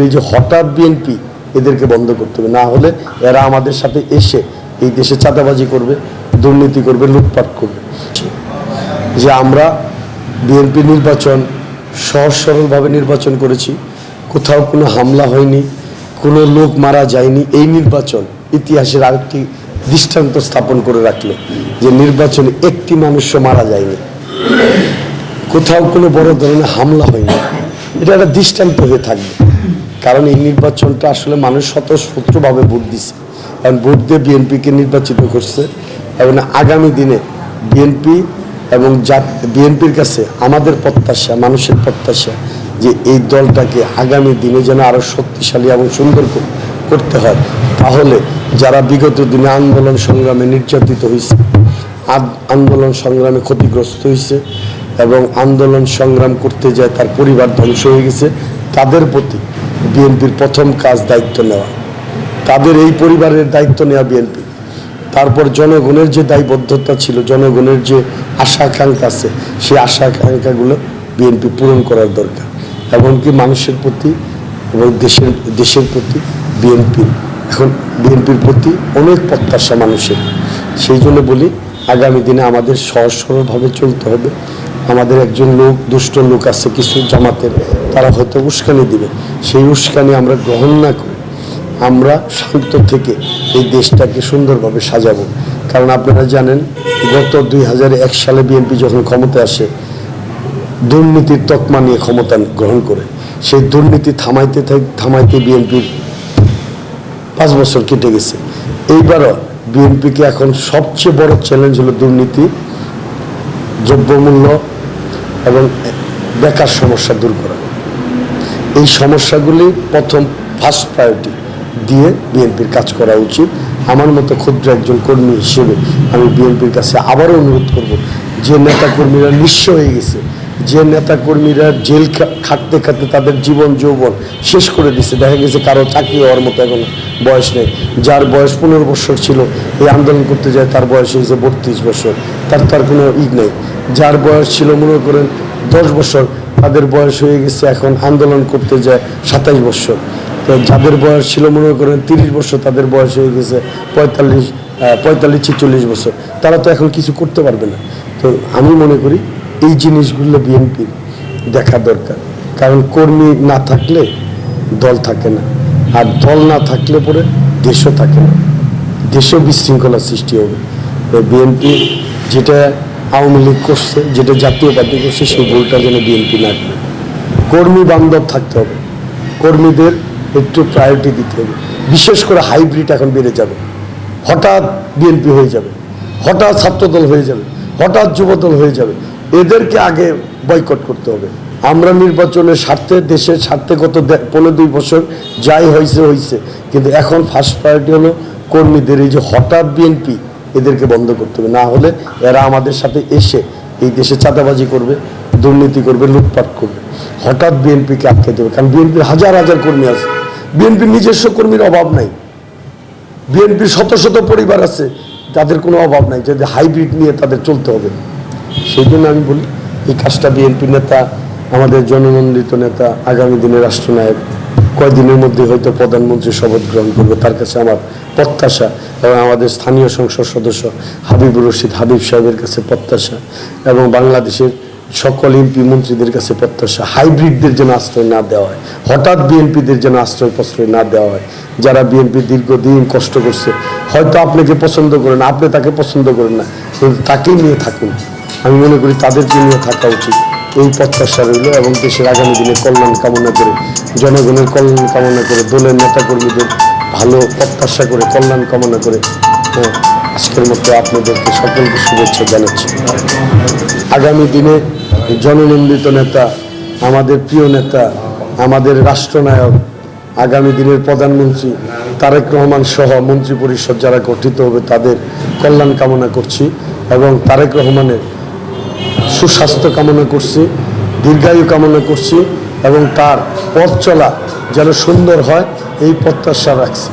এই যে হঠাৎ বিএনপি এদেরকে বন্ধ করতে হবে, না হলে এরা আমাদের সাথে এসে এই দেশে চাঁদাবাজি করবে, দুর্নীতি করবে, লুটপাট করবে। যে আমরা বিএনপি নির্বাচন সহজ সরলভাবে নির্বাচন করেছি, কোথাও কোনো হামলা হয়নি, কোনো লোক মারা যায়নি। এই নির্বাচন ইতিহাসের আরেকটি দৃষ্টান্ত স্থাপন করে রাখলো যে নির্বাচনে একটি মানুষও মারা যায়নি, কোথাও কোনো বড় ধরনের হামলা হয়নি। এটা একটা দৃষ্টান্ত হয়ে থাকবে, কারণ এই নির্বাচনটা আসলে মানুষ স্বতঃস্ফূর্তভাবে ভোট দিছে, কারণ ভোট দিয়ে বিএনপিকে নির্বাচিত করছে। এবং আগামী দিনে বিএনপি এবং বিএনপির কাছে আমাদের প্রত্যাশা, মানুষের প্রত্যাশা যে এই দলটাকে আগামী দিনে যেন আরও শক্তিশালী এবং সুন্দর করতে হয়। তাহলে যারা বিগত দিনে আন্দোলন সংগ্রামে নির্যাতিত হয়েছে, আন্দোলন সংগ্রামে ক্ষতিগ্রস্ত হয়েছে এবং আন্দোলন সংগ্রাম করতে যায় তার পরিবার ধ্বংস হয়ে গেছে, তাদের প্রতি বিএনপির প্রথম কাজ দায়িত্ব নেওয়া, তাদের এই পরিবারের দায়িত্ব নেওয়া বিএনপি। তারপর জনগণের যে দায়বদ্ধতা ছিল, জনগণের যে আশা আকাঙ্ক্ষা আছে, সেই আশা আকাঙ্ক্ষাগুলো বিএনপি পূরণ করার দরকার। এমনকি মানুষের প্রতি এবং দেশের প্রতি বিএনপির প্রতি অনেক প্রত্যাশা মানুষের। সেই জন্য বলি, আগামী দিনে আমাদের সহজ সরলভাবে চলতে হবে। আমাদের একজন দুষ্ট লোক আছে কিছু জামাতের, তারা হয়তো উস্কানি দিবে, সেই উস্কানি আমরা গ্রহণ না করে আমরা শান্ত থেকে এই দেশটাকে সুন্দরভাবে সাজাবো। কারণ আপনারা জানেন, গত 2001 সালে বিএনপি যখন ক্ষমতায় আসে, দুর্নীতির তকমা নিয়ে ক্ষমতা গ্রহণ করে, সেই দুর্নীতি থামাইতে বিএনপির 5 বছর কেটে গেছে। এইবারও বিএনপিকে এখন সবচেয়ে বড় চ্যালেঞ্জ হলো দুর্নীতি, দ্রব্যমূল্য এবং বেকার সমস্যা দূর করা। এই সমস্যাগুলি ফার্স্ট প্রায়োরিটি দিয়ে বিএনপির কাজ করা উচিত। আমার মতো ক্ষুদ্র একজন কর্মী হিসেবে আমি বিএনপির কাছে আবারও অনুরোধ করব, যে নেতাকর্মীরা নিঃস্ব হয়ে গেছে, যে নেতাকর্মীরা জেল খাটতে খাটতে তাদের জীবন যৌবন শেষ করে দিচ্ছে, দেখা গেছে কারো চাকরি হওয়ার মতো এখন বয়স নেই, যার বয়স 15 বছর ছিল এই আন্দোলন করতে যায়, তার বয়স হয়েছে 32 বছর, তার কোনো নেই। যার বয়স ছিল মনে করেন 10 বছর, তাদের বয়স হয়ে গেছে এখন আন্দোলন করতে যায় 27 বছর। যাদের বয়স ছিল মনে করেন 30 বছর, তাদের বয়স হয়ে গেছে 45-46 বছর। তারা তো এখন কিছু করতে পারবে না। তো আমি মনে করি এই জিনিসগুলো বিএনপির দেখা দরকার, কারণ কর্মী না থাকলে দল থাকে না, আর দল না থাকলে পরে দেশও থাকে না, দেশেও বিশৃঙ্খলা সৃষ্টি হবে। বিএনপি যেটা আওয়ামী লীগ করছে, যেটা জাতীয় পার্টি করছে, সেই ভুলটা যেন বিএনপি না করে। কর্মী বান্ধব থাকতে হবে, কর্মীদের একটু প্রায়োরিটি দিতে হবে। বিশেষ করে হাইব্রিড এখন বেড়ে যাবে, হঠাৎ বিএনপি হয়ে যাবে, হঠাৎ ছাত্রদল হয়ে যাবে, হঠাৎ যুবদল হয়ে যাবে। এদেরকে আগে বয়কট করতে হবে। আমরা নির্বাচনের স্বার্থে, দেশের স্বার্থে গত 15-2 বছর যাই হয়েছে, কিন্তু এখন ফার্স্ট প্রায়োরিটি হলো কর্মীদের এই যে হঠাৎ বিএনপি এদেরকে বন্ধ করতে হবে, না হলে এরা আমাদের সাথে এসে এই দেশে চাঁদাবাজি করবে, দুর্নীতি করবে, লুটপাট করবে। হঠাৎ বিএনপিকে আটকে দেবে, কারণ বিএনপির হাজার হাজার কর্মী আছে, বিএনপির নিজস্ব কর্মীর অভাব নাই, বিএনপির শত শত পরিবার আছে, তাদের কোনো অভাব নাই, যদি হাইব্রিড নিয়ে তাদের চলতে হবে। সেই জন্য আমি বলি, এই কাজটা বিএনপি নেতা, আমাদের জননন্দিত নেতা, আগামী দিনের রাষ্ট্রনায়ক কয়েকদিনের মধ্যে হয়তো প্রধানমন্ত্রী শপথ গ্রহণ করবে, তার কাছে আমার প্রত্যাশা, এবং আমাদের স্থানীয় সংসদ সদস্য হাবিবুর রশিদ হাবিব সাহেবের কাছে প্রত্যাশা, এবং বাংলাদেশের সকল এমপি মন্ত্রীদের কাছে প্রত্যাশা, হাইব্রিডদের যেন আশ্রয় না দেওয়া হয়, হঠাৎ বিএনপিদের যেন আশ্রয় প্রশ্রয় না দেওয়া হয়। যারা বিএনপি দীর্ঘদিন কষ্ট করছে, হয়তো আপনাকে পছন্দ করেন, আপনি তাকে পছন্দ করেন না, কিন্তু তাকেই নিয়ে থাকুন। আমি মনে করি তাদেরকে নিয়ে থাকা উচিত। এই প্রত্যাশা রইল, এবং দেশের আগামী দিনের কল্যাণ কামনা করে, জনগণের কল্যাণ কামনা করে, দলের নেতাকর্মীদের ভালো প্রত্যাশা করে, কল্যাণ কামনা করে আজকের মতো আপনাদেরকে সকলকে শুভেচ্ছা জানাচ্ছি। আগামী দিনে জননন্দিত নেতা, আমাদের প্রিয় নেতা, আমাদের রাষ্ট্রনায়ক, আগামী দিনের প্রধানমন্ত্রী তারেক রহমান সহ মন্ত্রী পরিষদ যারা গঠিত হবে, তাদের কল্যাণ কামনা করছি, এবং তারেক রহমানের সুস্বাস্থ্য কামনা করছি, দীর্ঘায়ু কামনা করছি, এবং তার পথ চলা যেন সুন্দর হয় এই প্রত্যাশা রাখছি।